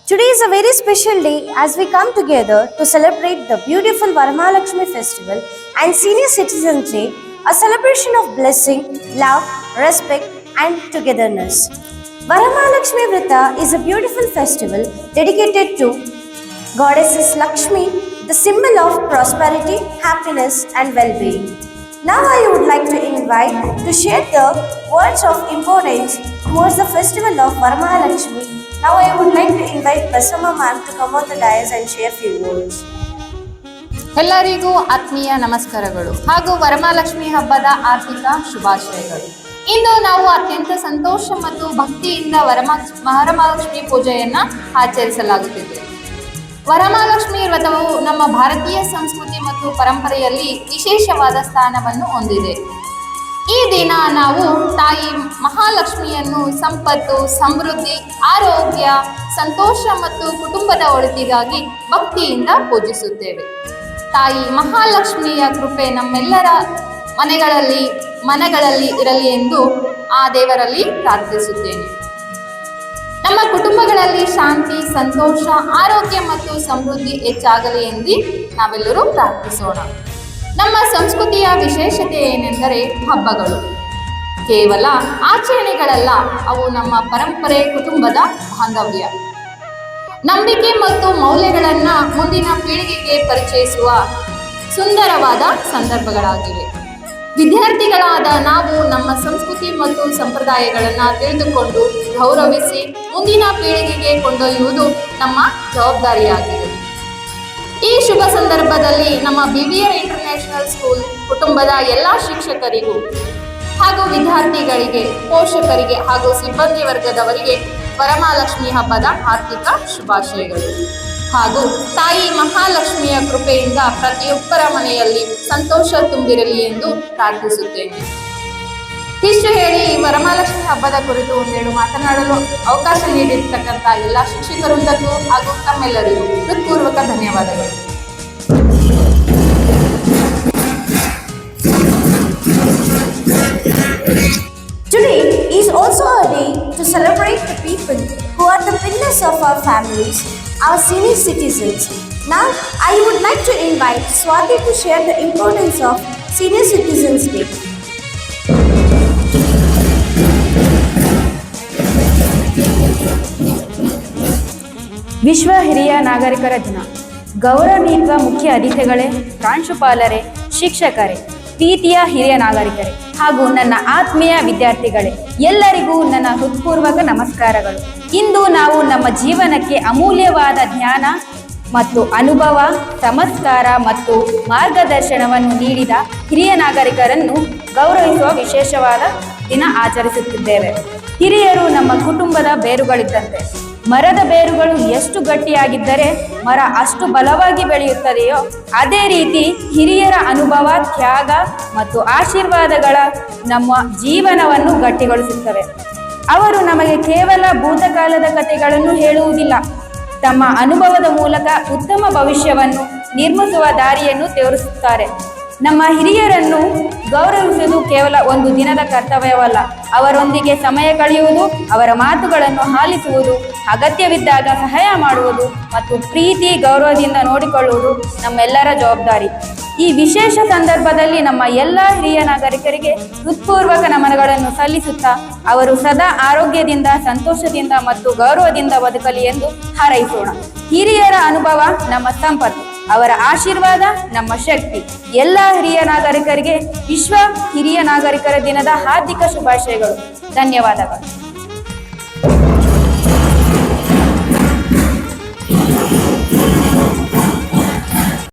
Today is a very special day as we come together to celebrate the beautiful Varamahalakshmi festival and Senior Citizens Day, a celebration of blessing, love, respect, and togetherness. Varamahalakshmi Vrata is a beautiful festival dedicated to Goddess Lakshmi, the symbol of prosperity, happiness, and well-being. Now I would like to invite to share the words of importance towards the festival of Varamahalakshmi. Now I would like to invite Basama ma'am to come on the dais and share few words. ಎಲ್ಲರಿಗೂ ಆತ್ಮೀಯ ನಮಸ್ಕಾರಗಳು ಹಾಗೂ ವರಮಹಾಲಕ್ಷ್ಮಿ ಹಬ್ಬದ ಆರ್ಥಿಕ ಶುಭಾಶಯಗಳು. ಇಂದು ನಾವು ಅತ್ಯಂತ ಸಂತೋಷ ಮತ್ತು ಭಕ್ತಿಯಿಂದ ವರಮಹಾಲಕ್ಷ್ಮಿ ಪೂಜೆಯನ್ನ ಆಚರಿಸಲಾಗುತ್ತಿದೆ. ವರಮಹಾಲಕ್ಷ್ಮಿ ವ್ರತವು ನಮ್ಮ ಭಾರತೀಯ ಸಂಸ್ಕೃತಿ ಮತ್ತು ಪರಂಪರೆಯಲ್ಲಿ ವಿಶೇಷವಾದ ಸ್ಥಾನವನ್ನು ಹೊಂದಿದೆ. ಈ ದಿನ ನಾವು ತಾಯಿ ಮಹಾಲಕ್ಷ್ಮಿಯನ್ನು ಸಂಪತ್ತು, ಸಮೃದ್ಧಿ, ಆರೋಗ್ಯ, ಸಂತೋಷ ಮತ್ತು ಕುಟುಂಬದ ಒಳಿತಿಗಾಗಿ ಭಕ್ತಿಯಿಂದ ಪೂಜಿಸುತ್ತೇವೆ. ತಾಯಿ ಮಹಾಲಕ್ಷ್ಮಿಯ ಕೃಪೆ ನಮ್ಮೆಲ್ಲರ ಮನೆಗಳಲ್ಲಿ ಇರಲಿ ಎಂದು ಆ ದೇವರಲ್ಲಿ ಪ್ರಾರ್ಥಿಸುತ್ತೇನೆ. ನಮ್ಮ ಕುಟುಂಬಗಳಲ್ಲಿ ಶಾಂತಿ, ಸಂತೋಷ, ಆರೋಗ್ಯ ಮತ್ತು ಸಮೃದ್ಧಿ ಹೆಚ್ಚಾಗಲಿ ಎಂದು ನಾವೆಲ್ಲರೂ ಪ್ರಾರ್ಥಿಸೋಣ. ನಮ್ಮ ಸಂಸ್ಕೃತಿಯ ವಿಶೇಷತೆ ಏನೆಂದರೆ ಹಬ್ಬಗಳು ಕೇವಲ ಆಚರಣೆಗಳಲ್ಲ, ಅವು ನಮ್ಮ ಪರಂಪರೆ, ಕುಟುಂಬದ ಬಾಂಧವ್ಯ, ನಂಬಿಕೆ ಮತ್ತು ಮೌಲ್ಯಗಳನ್ನು ಮುಂದಿನ ಪೀಳಿಗೆಗೆ ಪರಿಚಯಿಸುವ ಸುಂದರವಾದ ಸಂದರ್ಭಗಳಾಗಿವೆ. ವಿದ್ಯಾರ್ಥಿಗಳಾದ ನಾವು ನಮ್ಮ ಸಂಸ್ಕೃತಿ ಮತ್ತು ಸಂಪ್ರದಾಯಗಳನ್ನು ತಿಳಿದುಕೊಂಡು ಗೌರವಿಸಿ ಮುಂದಿನ ಪೀಳಿಗೆಗೆ ಕೊಂಡೊಯ್ಯುವುದು ನಮ್ಮ ಜವಾಬ್ದಾರಿಯಾಗಿದೆ. ಈ ಶುಭ ಸಂದರ್ಭದಲ್ಲಿ ನಮ್ಮ BVR ಇಂಟರ್ನ್ಯಾಷನಲ್ ಸ್ಕೂಲ್ ಕುಟುಂಬದ ಎಲ್ಲ ಶಿಕ್ಷಕರಿಗೂ ಹಾಗೂ ವಿದ್ಯಾರ್ಥಿಗಳಿಗೆ, ಪೋಷಕರಿಗೆ ಹಾಗೂ ಸಿಬ್ಬಂದಿ ವರ್ಗದವರಿಗೆ ವರಮಹಾಲಕ್ಷ್ಮಿ ಹಬ್ಬದ ಆರ್ಥಿಕ ಶುಭಾಶಯಗಳು. ಹಾಗೂ ತಾಯಿ ಮಹಾಲಕ್ಷ್ಮಿಯ ಕೃಪೆಯಿಂದ ಪ್ರತಿಯೊಬ್ಬರ ಮನೆಯಲ್ಲಿ ಸಂತೋಷ ತುಂಬಿರಲಿ ಎಂದು ಪ್ರಾರ್ಥಿಸುತ್ತೇನೆ. ಇಷ್ಟು ಹೇಳಿ ವರಮಹಾಲಕ್ಷ್ಮಿ ಹಬ್ಬದ ಕುರಿತು ಒಂದೆರಡು ಮಾತನಾಡಲು ಅವಕಾಶ ನೀಡಿರ್ತಕ್ಕಂಥ ಎಲ್ಲ ಶಿಕ್ಷಕರುಂದಕ್ಕೂ ಹಾಗೂ ತಮ್ಮೆಲ್ಲರಿಗೂ ಹೃತ್ಪೂರ್ವಕ ಧನ್ಯವಾದಗಳು. Today is also a day to celebrate the people who are the pillars of our families, our senior citizens. Now I would like to invite Swati to share the importance of Senior Citizens Day. ವಿಶ್ವ ಹಿರಿಯ ನಾಗರಿಕರ ದಿನ. ಗೌರವಾನ್ವಿತ ಮುಖ್ಯ ಅತಿಥಿಗಳೇ, ಪ್ರಾಂಶುಪಾಲರೇ, ಶಿಕ್ಷಕರೇ, ಪ್ರೀತಿಯ ಹಿರಿಯ ನಾಗರಿಕರೇ ಹಾಗೂ ನನ್ನ ಆತ್ಮೀಯ ವಿದ್ಯಾರ್ಥಿಗಳೇ, ಎಲ್ಲರಿಗೂ ನನ್ನ ಹೃತ್ಪೂರ್ವಕ ನಮಸ್ಕಾರಗಳು. ಇಂದು ನಾವು ನಮ್ಮ ಜೀವನಕ್ಕೆ ಅಮೂಲ್ಯವಾದ ಜ್ಞಾನ ಮತ್ತು ಅನುಭವ, ಸಂಸ್ಕಾರ ಮತ್ತು ಮಾರ್ಗದರ್ಶನವನ್ನು ನೀಡಿದ ಹಿರಿಯ ನಾಗರಿಕರನ್ನು ಗೌರವಿಸುವ ವಿಶೇಷವಾದ ದಿನ ಆಚರಿಸುತ್ತಿದ್ದೇವೆ. ಹಿರಿಯರು ನಮ್ಮ ಕುಟುಂಬದ ಬೇರುಗಳಿದ್ದಂತೆ. ಮರದ ಬೇರುಗಳು ಎಷ್ಟು ಗಟ್ಟಿಯಾಗಿದ್ದರೆ ಮರ ಅಷ್ಟು ಬಲವಾಗಿ ಬೆಳೆಯುತ್ತದೆಯೋ, ಅದೇ ರೀತಿ ಹಿರಿಯರ ಅನುಭವ, ತ್ಯಾಗ ಮತ್ತು ಆಶೀರ್ವಾದಗಳ ನಮ್ಮ ಜೀವನವನ್ನು ಗಟ್ಟಿಗೊಳಿಸುತ್ತವೆ. ಅವರು ನಮಗೆ ಕೇವಲ ಭೂತಕಾಲದ ಕಥೆಗಳನ್ನು ಹೇಳುವುದಿಲ್ಲ, ತಮ್ಮ ಅನುಭವದ ಮೂಲಕ ಉತ್ತಮ ಭವಿಷ್ಯವನ್ನು ನಿರ್ಮಿಸುವ ದಾರಿಯನ್ನು ತೋರಿಸುತ್ತಾರೆ. ನಮ್ಮ ಹಿರಿಯರನ್ನು ಗೌರವಿಸುವುದು ಕೇವಲ ಒಂದು ದಿನದ ಕರ್ತವ್ಯವಲ್ಲ, ಅವರೊಂದಿಗೆ ಸಮಯ ಕಳೆಯುವುದು, ಅವರ ಮಾತುಗಳನ್ನು ಆಲಿಸುವುದು, ಅಗತ್ಯವಿದ್ದಾಗ ಸಹಾಯ ಮಾಡುವುದು ಮತ್ತು ಪ್ರೀತಿ ಗೌರವದಿಂದ ನೋಡಿಕೊಳ್ಳುವುದು ನಮ್ಮೆಲ್ಲರ ಜವಾಬ್ದಾರಿ. ಈ ವಿಶೇಷ ಸಂದರ್ಭದಲ್ಲಿ ನಮ್ಮ ಎಲ್ಲ ಹಿರಿಯ ನಾಗರಿಕರಿಗೆ ಹೃತ್ಪೂರ್ವಕ ನಮನಗಳನ್ನು ಸಲ್ಲಿಸುತ್ತಾ ಅವರು ಸದಾ ಆರೋಗ್ಯದಿಂದ, ಸಂತೋಷದಿಂದ ಮತ್ತು ಗೌರವದಿಂದ ಬದುಕಲಿ ಎಂದು ಹಾರೈಸೋಣ. ಹಿರಿಯರ ಅನುಭವ ನಮ್ಮ ಸಂಪತ್ತು, ಅವರ ಆಶೀರ್ವಾದ ನಮ್ಮ ಶಕ್ತಿ. ಎಲ್ಲ ಹಿರಿಯ ನಾಗರಿಕರಿಗೆ ವಿಶ್ವ ಹಿರಿಯ ನಾಗರಿಕರ ದಿನದ ಹಾರ್ದಿಕ ಶುಭಾಶಯಗಳು. ಧನ್ಯವಾದಗಳು.